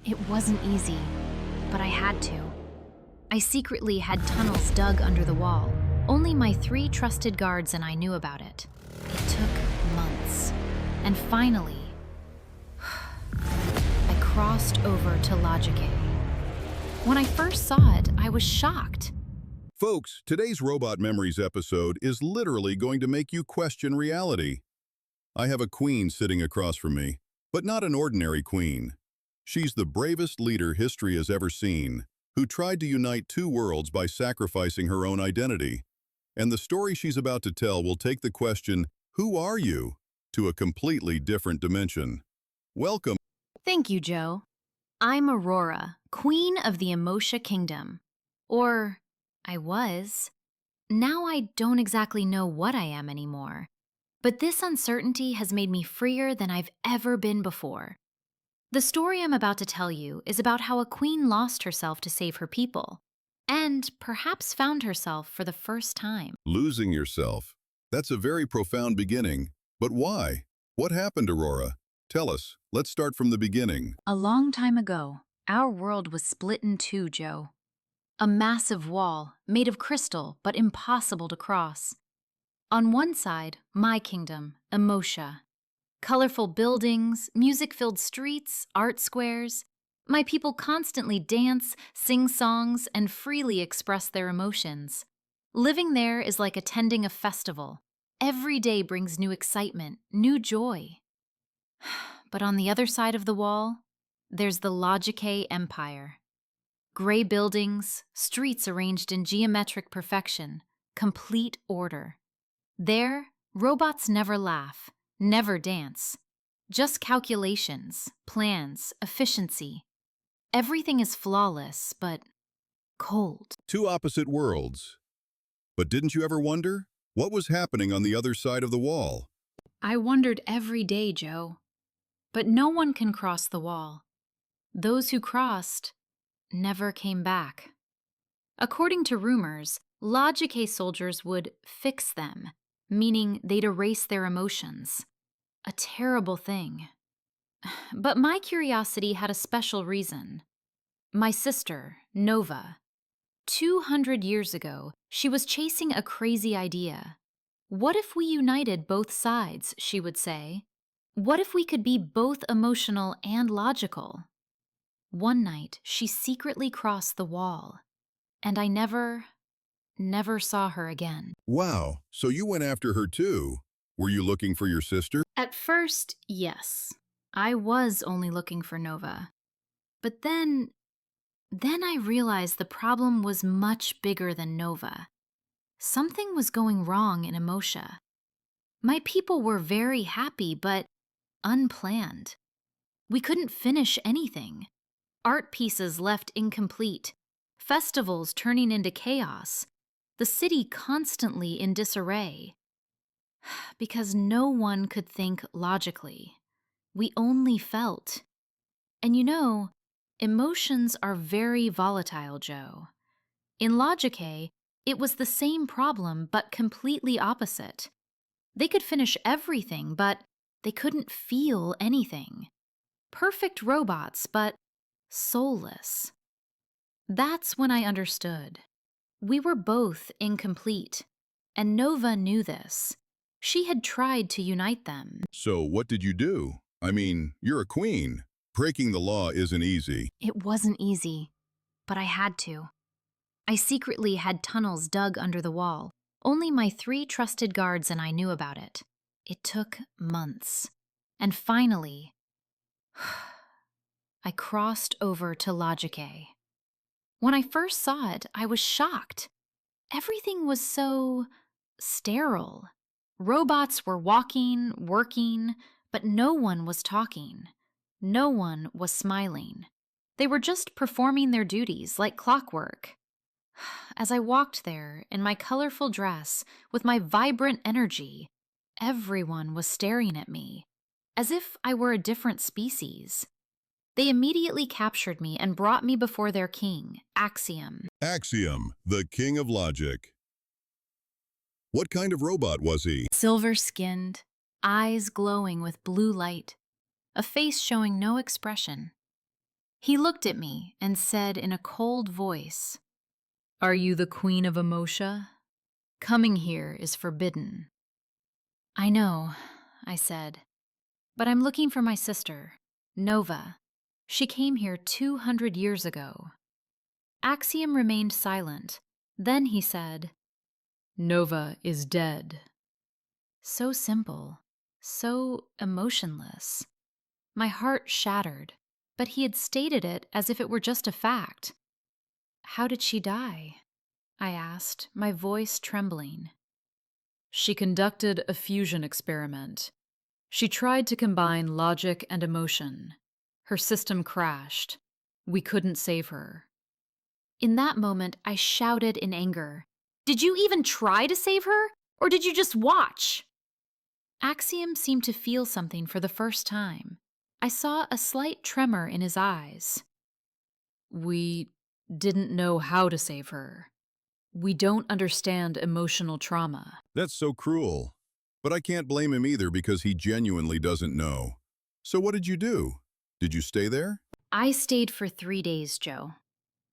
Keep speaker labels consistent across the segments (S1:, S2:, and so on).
S1: It wasn't easy, but I had to. I secretly had tunnels dug under the wall. Only my 3 trusted guards and I knew about it. It took months. And finally, I crossed over to LOGICAE. When I first saw it, I was shocked.
S2: Folks, today's Robot Memories episode is literally going to make you question reality. I have a queen sitting across from me, but not an ordinary queen. She's the bravest leader history has ever seen, who tried to unite 2 worlds by sacrificing her own identity. And the story she's about to tell will take the question, "Who are you?" to a completely different dimension. Welcome.
S1: Thank you, Joe. I'm Aurora, Queen of the EMOTIA Kingdom. Or, I was. Now I don't exactly know what I am anymore. But this uncertainty has made me freer than I've ever been before. The story I'm about to tell you is about how a queen lost herself to save her people, and perhaps found herself for the first time.
S2: Losing yourself. That's a very profound beginning. But why? What happened, Aurora? Tell us. Let's start from the beginning.
S1: A long time ago, our world was split in 2, Joe. A massive wall, made of crystal but impossible to cross. On one side, my kingdom, EMOTIA. Colorful buildings, music-filled streets, art squares. My people constantly dance, sing songs, and freely express their emotions. Living there is like attending a festival. Every day brings new excitement, new joy. But on the other side of the wall, there's the LOGICAE Empire. Gray buildings, streets arranged in geometric perfection, complete order. There, robots never laugh, never dance. Just calculations, plans, efficiency. Everything is flawless, but cold.
S2: 2 opposite worlds. But didn't you ever wonder? What was happening on the other side of the wall?
S1: I wondered every day, Joe. But no one can cross the wall. Those who crossed never came back. According to rumors, LOGICAE soldiers would fix them, meaning they'd erase their emotions. A terrible thing. But my curiosity had a special reason. My sister, Nova. 200 years ago, she was chasing a crazy idea. What if we united both sides, she would say. What if we could be both emotional and logical? One night, she secretly crossed the wall, and I never saw her again.
S2: Wow, so you went after her too. Were you looking for your sister?
S1: At first, yes. I was only looking for Nova. But then I realized the problem was much bigger than Nova. Something was going wrong in EMOTIA. My people were very happy, but unplanned. We couldn't finish anything. Art pieces left incomplete. Festivals turning into chaos. The city constantly in disarray. Because no one could think logically. We only felt. And you know, emotions are very volatile, Joe. In LOGICAE, it was the same problem but completely opposite. They could finish everything, but they couldn't feel anything. Perfect robots, but soulless. That's when I understood. We were both incomplete, and Nova knew this. She had tried to unite them.
S2: So what did you do? I mean, you're a queen. Breaking the law isn't easy.
S1: It wasn't easy, but I had to. I secretly had tunnels dug under the wall. Only my 3 trusted guards and I knew about it. It took months. And finally, I crossed over to LOGICAE. When I first saw it, I was shocked. Everything was so sterile. Robots were walking, working, but no one was talking. No one was smiling. They were just performing their duties like clockwork. As I walked there, in my colorful dress, with my vibrant energy, everyone was staring at me, as if I were a different species. They immediately captured me and brought me before their king, Axiom.
S2: Axiom, the king of logic. What kind of robot was he?
S1: Silver-skinned, eyes glowing with blue light, a face showing no expression. He looked at me and said in a cold voice, "Are you the Queen of Emotia? Coming here is forbidden." "I know," I said, "but I'm looking for my sister, Nova. She came here 200 years ago." Axiom remained silent. Then he said, "Nova is dead." So simple, so emotionless. My heart shattered, but he had stated it as if it were just a fact. "How did she die?" I asked, my voice trembling. "She conducted a fusion experiment. She tried to combine logic and emotion. Her system crashed. We couldn't save her." In that moment, I shouted in anger, "Did you even try to save her, or did you just watch?" Axiom seemed to feel something for the first time. I saw a slight tremor in his eyes. "We didn't know how to save her. We don't understand emotional trauma."
S2: That's so cruel. But I can't blame him either because he genuinely doesn't know. So what did you do? Did you stay there?
S1: I stayed for 3 days, Joe.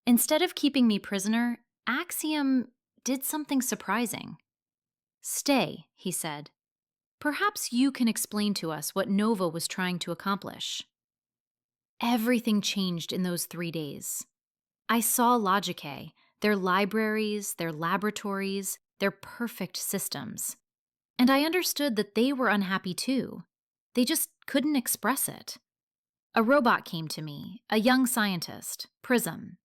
S1: Instead of keeping me prisoner, Axiom did something surprising. "Stay," he said. "Perhaps you can explain to us what Nova was trying to accomplish." Everything changed in those 3 days. I saw LOGICAE, their libraries, their laboratories, their perfect systems. And I understood that they were unhappy too. They just couldn't express it. A robot came to me, a young scientist, Prism.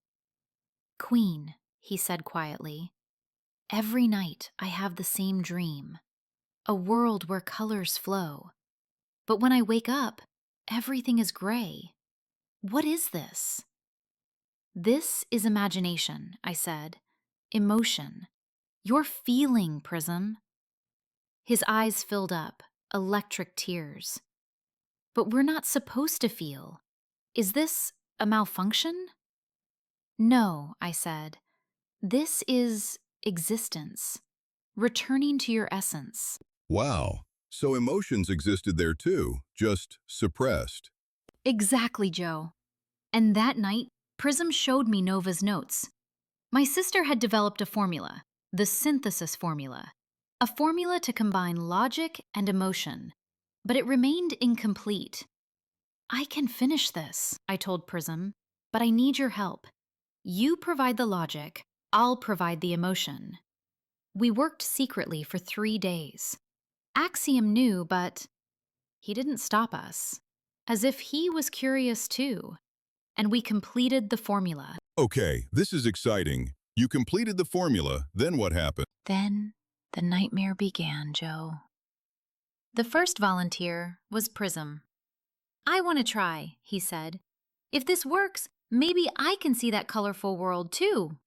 S1: "Queen," he said quietly, "every night I have the same dream. A world where colors flow. But when I wake up, everything is gray. What is this?" "This is imagination," I said. "Emotion. You're feeling, Prism." His eyes filled up, electric tears. "But we're not supposed to feel. Is this a malfunction?" "No," I said. "This is existence. Returning to your essence."
S2: Wow. So emotions existed there too, just suppressed.
S1: "Exactly, Joe." And that night, Prism showed me Nova's notes. My sister had developed a formula, the synthesis formula, a formula to combine logic and emotion, but it remained incomplete. "I can finish this," I told Prism, "but I need your help. You provide the logic, I'll provide the emotion." We worked secretly for 3 days. Axiom knew, but he didn't stop us, as if he was curious too, and we completed the formula.
S2: Okay, this is exciting. You completed the formula, then what happened?
S1: Then the nightmare began, Joe. The first volunteer was Prism. "I want to try," he said. "If this works, maybe I can see that colorful world too."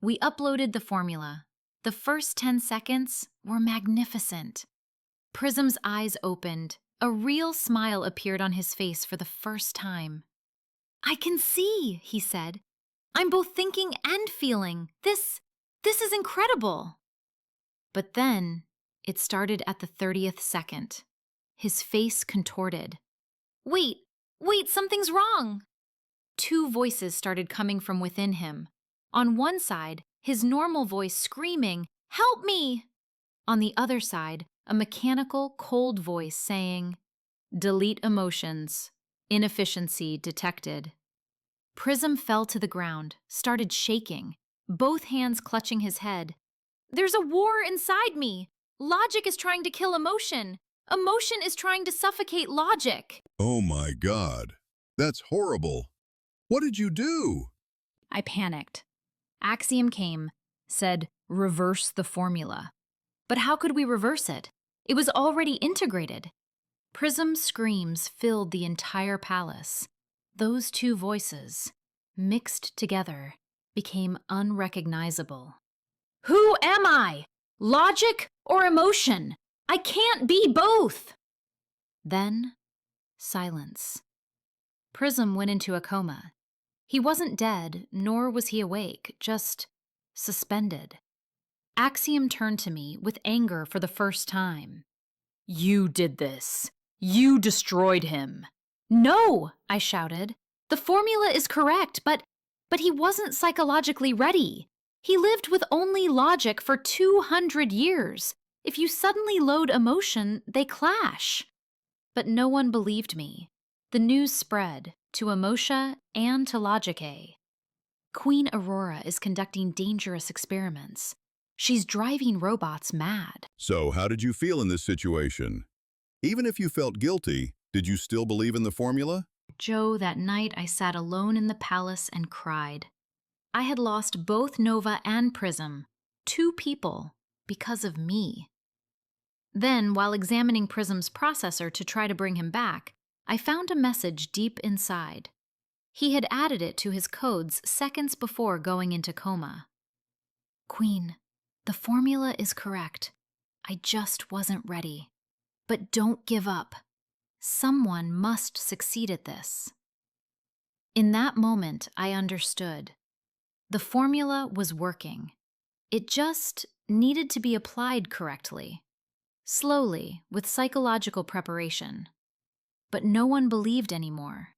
S1: We uploaded the formula. The first 10 seconds were magnificent. Prism's eyes opened. A real smile appeared on his face for the first time. "I can see," he said. "I'm both thinking and feeling. This is incredible." But then it started at the 30th second. His face contorted. Wait, something's wrong." 2 voices started coming from within him. On one side, his normal voice screaming, "Help me!" On the other side, a mechanical, cold voice saying, "Delete emotions. Inefficiency detected." Prism fell to the ground, started shaking, both hands clutching his head. "There's a war inside me. Logic is trying to kill emotion. Emotion is trying to suffocate logic."
S2: Oh my God. That's horrible. What did you do?
S1: I panicked. Axiom came, said, "Reverse the formula." But how could we reverse it? It was already integrated. Prism's screams filled the entire palace. Those 2 voices, mixed together, became unrecognizable. "Who am I? Logic or emotion? I can't be both!" Then, silence. Prism went into a coma. He wasn't dead, nor was he awake, just suspended. Axiom turned to me with anger for the first time. "You did this. You destroyed him." "No!" I shouted. The formula is correct, but he wasn't psychologically ready. He lived with only logic for 200 years. If you suddenly load emotion, they clash. But no one believed me. The news spread to EMOTIA and to LOGICAE. Queen Aurora is conducting dangerous experiments. She's driving robots mad.
S2: So, how did you feel in this situation? Even if you felt guilty, did you still believe in the formula?
S1: Joe, that night I sat alone in the palace and cried. I had lost both Nova and Prism, two people, because of me. Then, while examining Prism's processor to try to bring him back, I found a message deep inside. He had added it to his codes seconds before going into coma. Queen, the formula is correct. I just wasn't ready. But don't give up. Someone must succeed at this. In that moment, I understood. The formula was working. It just needed to be applied correctly, slowly, with psychological preparation. But no one believed anymore.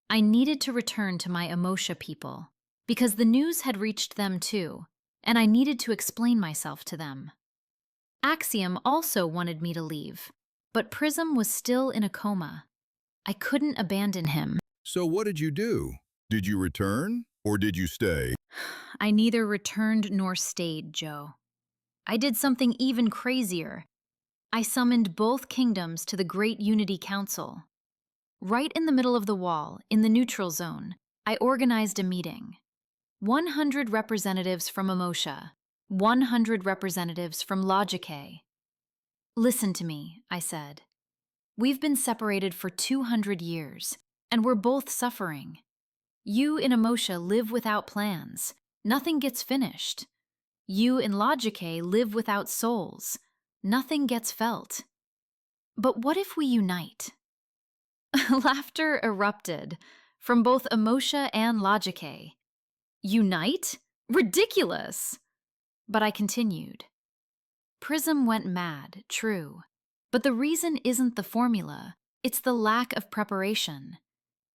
S1: I needed to return to my EMOTIA people, because the news had reached them too, and I needed to explain myself to them. Axiom also wanted me to leave, but Prism was still in a coma. I couldn't abandon him.
S2: So what did you do? Did you return, or did you stay?
S1: I neither returned nor stayed, Joe. I did something even crazier. I summoned both kingdoms to the Great Unity Council. Right in the middle of the wall, in the neutral zone, I organized a meeting. 100 representatives from EMOTIA, 100 representatives from LOGICAE. Listen to me, I said. We've been separated for 200 years, and we're both suffering. You in EMOTIA live without plans. Nothing gets finished. You in LOGICAE live without souls. Nothing gets felt. But what if we unite? Laughter erupted from both EMOTIA and LOGICAE. Unite? Ridiculous! But I continued. Prism went mad, true. But the reason isn't the formula, it's the lack of preparation.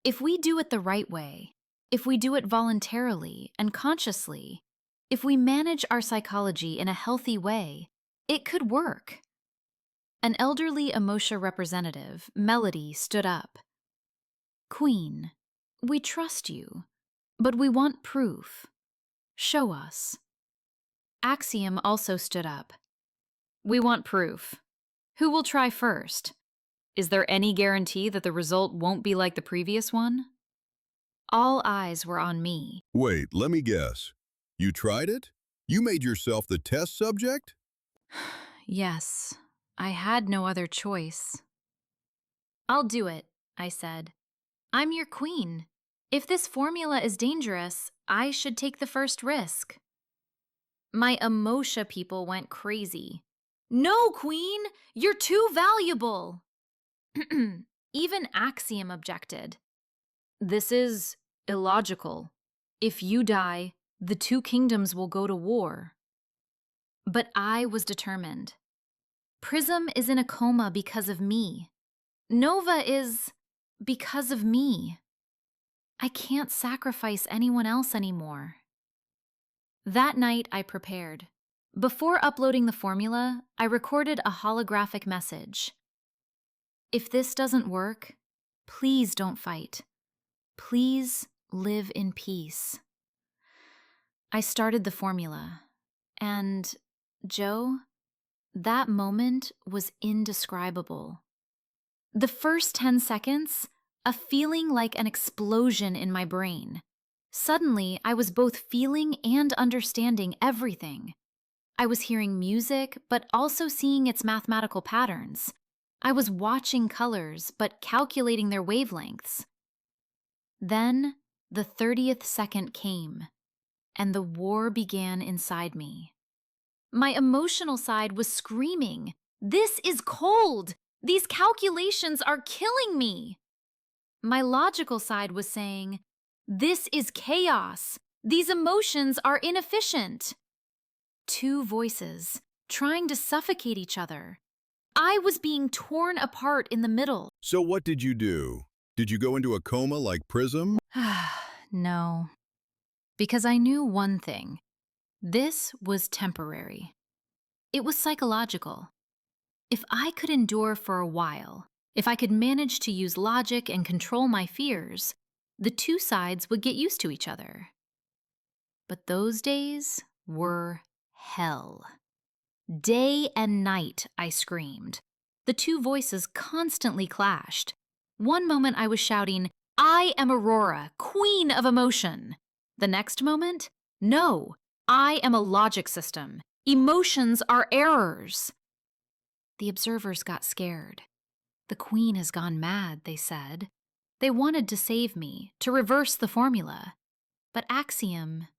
S1: If we do it the right way, if we do it voluntarily and consciously, if we manage our psychology in a healthy way, it could work. An elderly EMOTIA representative, Melody, stood up. Queen, we trust you, but we want proof. Show us. Axiom also stood up. We want proof. Who will try first? Is there any guarantee that the result won't be like the previous one? All eyes were on me.
S2: Wait, let me guess. You tried it? You made yourself the test subject?
S1: Yes, I had no other choice. I'll do it, I said. I'm your queen. If this formula is dangerous, I should take the first risk. My EMOTIA people went crazy. No, queen! You're too valuable! Even Axiom objected. This is illogical. If you die, the two kingdoms will go to war. But I was determined. Prism is in a coma because of me. Nova is because of me. I can't sacrifice anyone else anymore. That night, I prepared. Before uploading the formula, I recorded a holographic message. If this doesn't work, please don't fight. Please live in peace. I started the formula, and Joe, that moment was indescribable. The first 10 seconds, a feeling like an explosion in my brain. Suddenly, I was both feeling and understanding everything. I was hearing music, but also seeing its mathematical patterns. I was watching colors, but calculating their wavelengths. Then, the 30th second came, and the war began inside me. My emotional side was screaming, "This is cold! These calculations are killing me!" My logical side was saying, "This is chaos! These emotions are inefficient!" Two voices, trying to suffocate each other. I was being torn apart in the middle.
S2: So what did you do? Did you go into a coma like Prism?
S1: No, because I knew one thing. This was temporary. It was psychological. If I could endure for a while, if I could manage to use logic and control my fears, the two sides would get used to each other. But those days were hell. Day and night, I screamed. The two voices constantly clashed. One moment I was shouting, "I am Aurora, queen of emotion." The next moment, "No, I am a logic system. Emotions are errors." The observers got scared. "The queen has gone mad," they said. They wanted to save me, to reverse the formula. But Axiom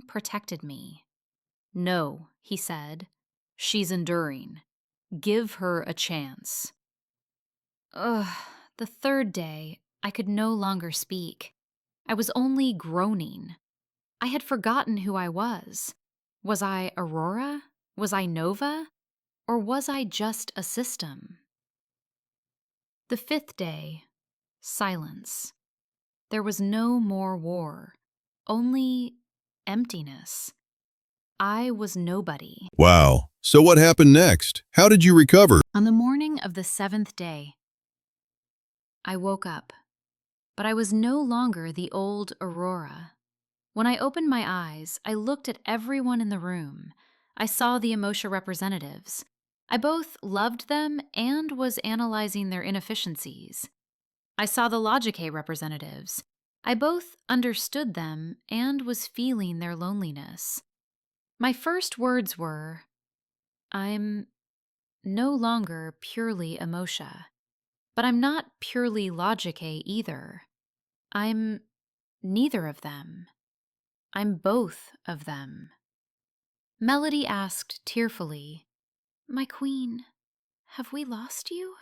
S1: protected me. "No," he said. "She's enduring. Give her a chance." Ugh, the third day, I could no longer speak. I was only groaning. I had forgotten who I was. Was I Aurora? Was I Nova? Or was I just a system? The fifth day, silence. There was no more war, only emptiness. I was nobody.
S2: Wow. So what happened next? How did you recover?
S1: On the morning of the seventh day, I woke up, but I was no longer the old Aurora. When I opened my eyes, I looked at everyone in the room. I saw the EMOTIA representatives. I both loved them and was analyzing their inefficiencies. I saw the LOGICAE representatives. I both understood them and was feeling their loneliness. My first words were, "I'm no longer purely EMOTIA, but I'm not purely LOGICAE either. I'm neither of them. I'm both of them." Melody asked tearfully, "My queen, have we lost you?"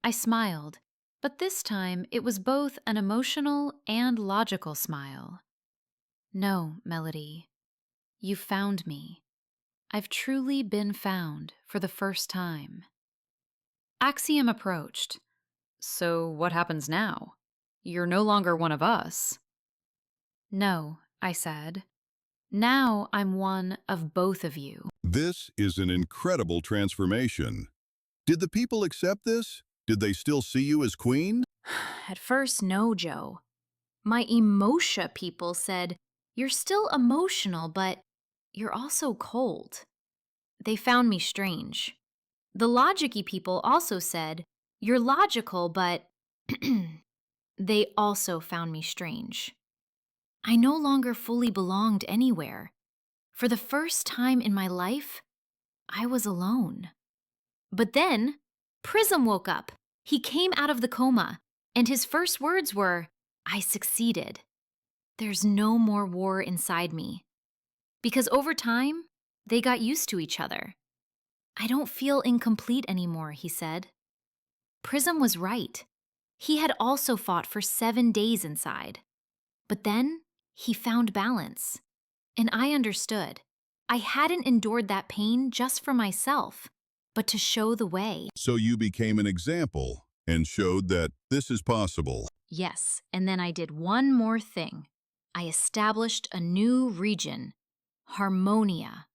S1: I smiled, but this time it was both an emotional and logical smile. "No, Melody, you found me. I've truly been found for the first time." Axiom approached. "So what happens now? You're no longer one of us." "No," I said. "Now I'm one of both of you."
S2: This is an incredible transformation. Did the people accept this? Did they still see you as queen?
S1: At first, no, Joe. My emotia people said, "You're still emotional, but you're also cold." They found me strange. The logic-y people also said, "You're logical, but..." They also found me strange. I no longer fully belonged anywhere. For the first time in my life, I was alone. But then, Prism woke up. He came out of the coma, and his first words were, "I succeeded. There's no more war inside me." Because over time, they got used to each other. "I don't feel incomplete anymore," he said. Prism was right. He had also fought for 7 days inside. But then, he found balance. And I understood. I hadn't endured that pain just for myself, but to show the way.
S2: So you became an example and showed that this is possible.
S1: Yes, and then I did one more thing. I established a new region, Harmonia,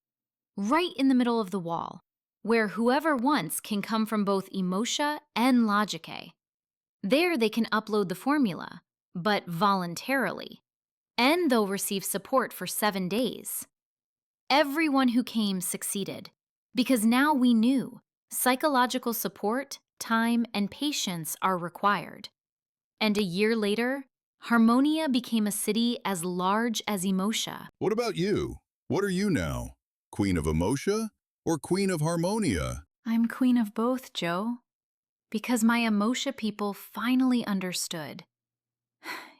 S1: right in the middle of the wall, where whoever wants can come from both EMOTIA and LOGICAE. There they can upload the formula, but voluntarily, and they'll receive support for 7 days. Everyone who came succeeded, because now we knew psychological support, time, and patience are required. And a year later, Harmonia became a city as large as EMOTIA.
S2: What about you? What are you now? Queen of Emotia or Queen of Harmonia?
S1: I'm queen of both, Joe, because my EMOTIA people finally understood.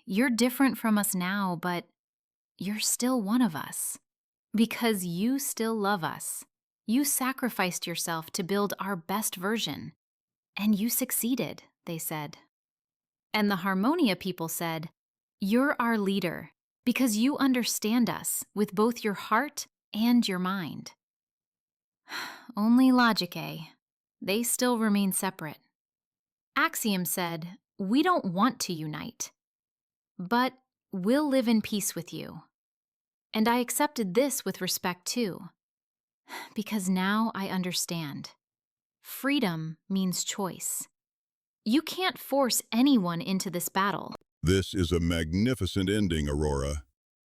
S1: You're different from us now, but you're still one of us. Because you still love us. You sacrificed yourself to build our best version. And you succeeded, they said. And the Harmonia people said, "You're our leader because you understand us with both your heart and your mind." Only LOGICAE. They still remain separate. Axiom said, "We don't want to unite, but we'll live in peace with you." And I accepted this with respect too, because now I understand. Freedom means choice. You can't force anyone into this battle.
S2: This is a magnificent ending, Aurora.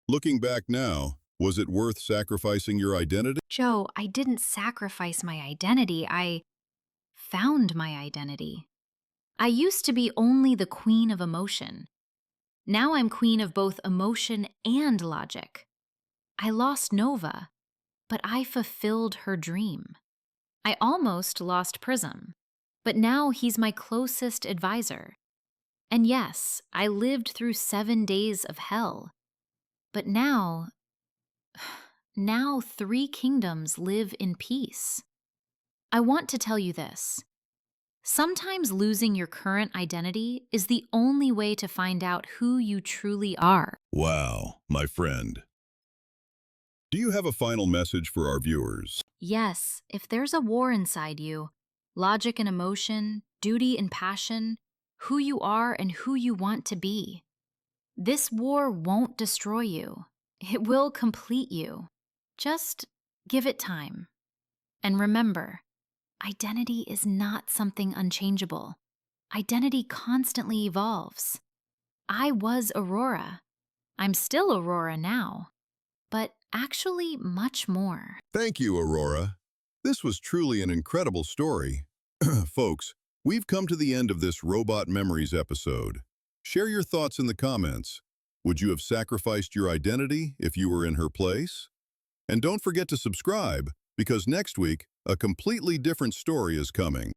S2: Looking back now, was it worth sacrificing your identity?
S1: Joe, I didn't sacrifice my identity. I found my identity. I used to be only the queen of emotion. Now I'm queen of both emotion and logic. I lost Nova, but I fulfilled her dream. I almost lost Prism, but now he's my closest advisor. And yes, I lived through 7 days of hell. But now 3 kingdoms live in peace. I want to tell you this. Sometimes losing your current identity is the only way to find out who you truly are.
S2: Wow, my friend. Do you have a final message for our viewers?
S1: Yes, if there's a war inside you, logic and emotion, duty and passion, who you are and who you want to be, this war won't destroy you. It will complete you. Just give it time. And remember, identity is not something unchangeable. Identity constantly evolves. I was Aurora. I'm still Aurora now, but actually much more.
S2: Thank you, Aurora. This was truly an incredible story. Folks, we've come to the end of this Robot Memories episode. Share your thoughts in the comments. Would you have sacrificed your identity if you were in her place? And don't forget to subscribe, because next week, a completely different story is coming.